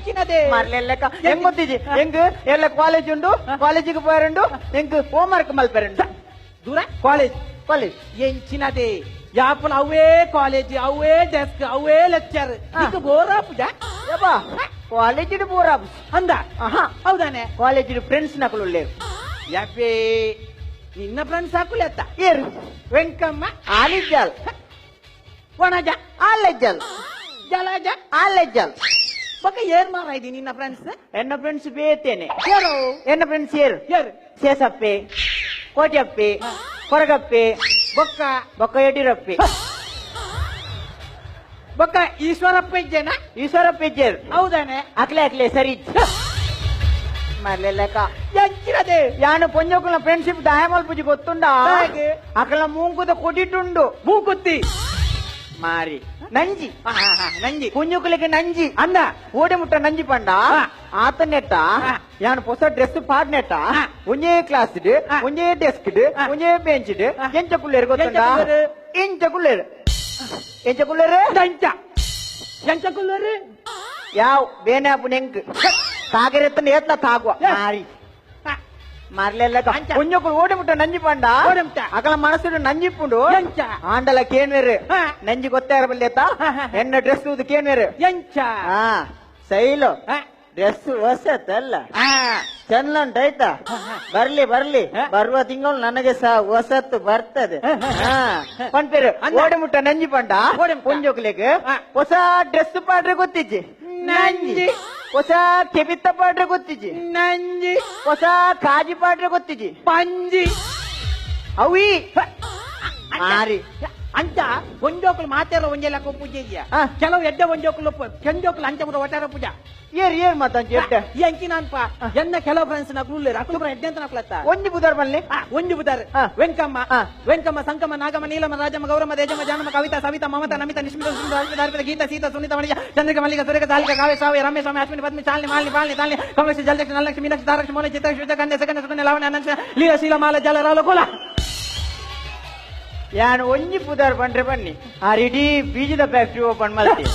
ಎಂಚಿನದೆ ಮರ್ಲೆಲ್ಲಕ ಹೆಂಗ್ ಗೊತ್ತಿಜಿ ಹೆಂಗ್ ಎಲ್ಲ ಕಾಲೇಜ್ ಉಂಡು ಕಾಲೇಜಿಗೆ ಹೋಯರುಂಡು ಹೆಂಗ್ ಹೋಮ್ ವರ್ಕ್ ಮಲ್ಪೆರುಂಡು ದೂರ ಕಾಲೇಜ್ ಕಾಲೇಜ್ ಎಂಚಿನದೆ ಯಾಪಲ ಅವೇ ಕಾಲೇಜ್ ಅವೇ ಡೆಸ್ಕ್ ಅವೇ ಲೆಕ್ಚರ್ ಈಗ ಬೋರಾ ಪೂಜಾ ಯಬ್ಬಾ ಕಾಲೇಜ್ ಬೋರ್ ಅಂದ ಹೌದಾನೆ ಕಾಲೇಜ್ ಫ್ರೆಂಡ್ಸ್ ನಕಲು ಲೇರು ಯಾಪೇ ನಿನ್ನ ಫ್ರೆಂಡ್ಸ್ ಹಾಕುಲೆತ್ತ ಏರು ವೆಂಕಮ್ಮ ಆಲಿಜಲ್ ಒಣಜ ಆಲೆಜಲ್ ಜಲಜ ಆಲೆಜಲ್ ಬೊಕ್ಕ ಏನ್ ಮಾರ ಇದಿ ನಿನ್ನ ಫ್ರೆಂಡ್ಸ್ ಎನ್ನ ಫ್ರೆಂಡ್ಸ್ ಬೇತೇನೆ ಯಾರು ಎನ್ನ ಫ್ರೆಂಡ್ಸ್ ಏರು ಯಾರು ಶೇಷಪ್ಪೆ ಕೋಟಪ್ಪೆ ಕೊರಗಪ್ಪೆ ಬೊಕ್ಕ ಬೊಕ್ಕ ಯಡಿಯೂರಪ್ಪೆ ಬೊಕ್ಕ ಈಶ್ವರಪ್ಪ ಇದ್ದೇನ ಈಶ್ವರಪ್ಪ ಇದ್ದೇರು ಹೌದಾನೆ ಅಕ್ಲೆ ಸರಿ ಮರ್ಲೆಲ್ಲಕ ಎಂಚಿನದೆ ಯಾನು ಪೊಂಜೋಕುಲ ಫ್ರೆಂಡ್ಶಿಪ್ ದಾಯಮಲ್ ಪೂಜೆ ಗೊತ್ತುಂಡ ಹೇಗೆ? ಅಕಲ ಮೂಂಕುದ ಕೊಟ್ಟಿಟ್ಟುಂಡು ಮೂಕುತ್ತಿ ಮಾರಿ ನಂಜಿ ನಂಜಿ ಕುഞ്ഞുಕುಲಿಗೆ ನಂಜಿ ಅಂದ ಓಡಿ ಮುಟ್ಟ ನಂಜಿ ಪಂಡ ಆತನೆಟ್ಟ ಯಾನು ಹೊಸ ಡ್ರೆಸ್ ಪಾಡ್ನೆಟ್ಟ ಒಂಜೇ ಕ್ಲಾಸ್ ಒಂಜೇ ಡೆಸ್ಕ್ ಒಂಜೇ ಬೆಂಚ್ ಎಂಚ ಕುಳ್ಳೇರು ಗೊತ್ತುಂಡ ಎಂಚ ಕುಳ್ಳೇರು ಎಂಚ ಎಂಚ ಕುಲ್ಲರು ಯಾವ ಬೇನೆ ಆಪು ನೆಂಕ್ ಕಾಗೆರೆತ್ತನ ಏತ್ನ ತಾಗುವ ಮಾರಿ ಮರ್ಲೆಲ್ಲ ಕುഞ്ഞുಕುಲು ಓಡಿ ಮುಟ್ಟ ನಂಜಿ ಪಂಡ ಅಕಲ ಮನಸ್ಸು ನಂಜಿಪ್ಪುಂಡು ಎಂಚ ಆಂಡಲ ಕೇನ್ವೇರು ನಂಜಿ ಗೊತ್ತೇ ಇರಬಲ್ಲೇತ ಎನ್ನ ಡ್ರೆಸ್ ಇದು ಕೇನ್ವೇರು ಎಂಚ ಹಾ ಸೈಲು ಡ್ರೆಸ್ ಹೊಸತಲ್ಲ ಚೆಂದಂಟಾಯ್ತಾ ಬರ್ಲಿ ಬರುವ ತಿಂಗಳು ನನಗೆ ಸಹ ಹೊಸತ್ತು ಬರ್ತದೆ ಪಂಪೇರು ಓಡಿ ಮುಟ್ಟ ನಂಜಿ ಪಂಡ ಕುಂಜೋಕ್ಲಿಗೆ ಹೊಸ ಡ್ರೆಸ್ ಪಾಡ್ರೆ ಗೊತ್ತಿಜ್ಜಿ ನಂಜಿ ಹೊಸ ಕೆಬಿತ್ತ ಪಾಡ್ರೆ ಗೊತ್ತಿಜ್ಜಿ ನಂಜಿ ಹೊಸ ಕಾಜಿ ಪಾಡ್ರೆ ಗೊತ್ತಿಜ್ಜಿ ಪಂಜಿ ಅವಿ ಮಾರಿ ಅಂಚ ಒಂಜೋಕುಲು ಮಾತಾಡೋ ಒಂಜೆಲ್ಲ ಪೂಜೆ ಇದೆಯಾ ಕೆಲವು ಎಡ್ಡೆ ಒಂಜೋಕುಲು ಕೆಂಜೋಕುಲು ಅಂಚ ಬರೋ ಒಟ್ಟಾರ ಪೂಜಾ ಏರ್ ಮತ್ತಂಚ ಎಡ್ಡೆ ಎಂಕಿ ನಾನ್ಪ ಎನ್ನ ಕೆಲವು ಫ್ರೆಂಡ್ಸ್ ನಕಲು ಅಕಲು ಎಡ್ಡೆ ಅಂತ ನಕಲತ್ತ ಒಂಜಿ ಬುಧಾರ್ ಬನ್ನಿ ಒಂಜು ಬುಧಾರ್ ವೆಂಕಮ್ಮ ಸಂಕಮ್ಮ ನಾಗಮ್ಮ ನೀಲಮ್ಮ ರಾಜಮ್ಮ ಗೌರಮ್ಮ ದೇಜಮ್ಮ ಜಾನಮ್ಮ ಕವಿತಾ ಸವಿತಾ ಮಮತಾ ನಮಿತಾ ನಿಶ್ಮಿತ ಸುಂದರ ಗೀತಾ ಸೀತಾ ಸುನೀತಾ ಮಣಿಜ ಚಂದ್ರಿಕಾ ಮಲ್ಲಿಕ ಸುರೇಖ ತಾಲಿಕಾ ಕಾವ್ಯ ಸಾವ್ಯ ರಮೇಶ್ ಸ್ವಾಮಿ ಅಶ್ವಿನಿ ಪದ್ಮಿ ಶಾಲಿನಿ ಮಾಲಿನಿ ತಾಲಿನಿ ಕಮಲೇಶ್ ಜಲದಕ್ಷ ನಲಕ್ಷ ಮೀನಾಕ್ಷಿ ತಾರಕ್ಷ ಮೋನಿ ಚಿತ್ರಕ್ಷ ಶ್ವೇತಕನ್ಯಾ ಸಕನ್ಯಾ ಸುಕನ್ಯಾ ಲಾವಣ್ಯ ಅನಂತ ಲೀಲ ಶೀಲ ಮಾಲ ಜಲ ರಾಲ ಕುಲ ಯಾನು ಒಂಜಿ ಪುದಾರ್ ಬಂದ್ರೆ ಬನ್ನಿ ಆ ಇಡೀ ಬೀಜದ ಫ್ಯಾಕ್ಟ್ರಿ ಓಪನ್ ಮಾಡ್ತೀವಿ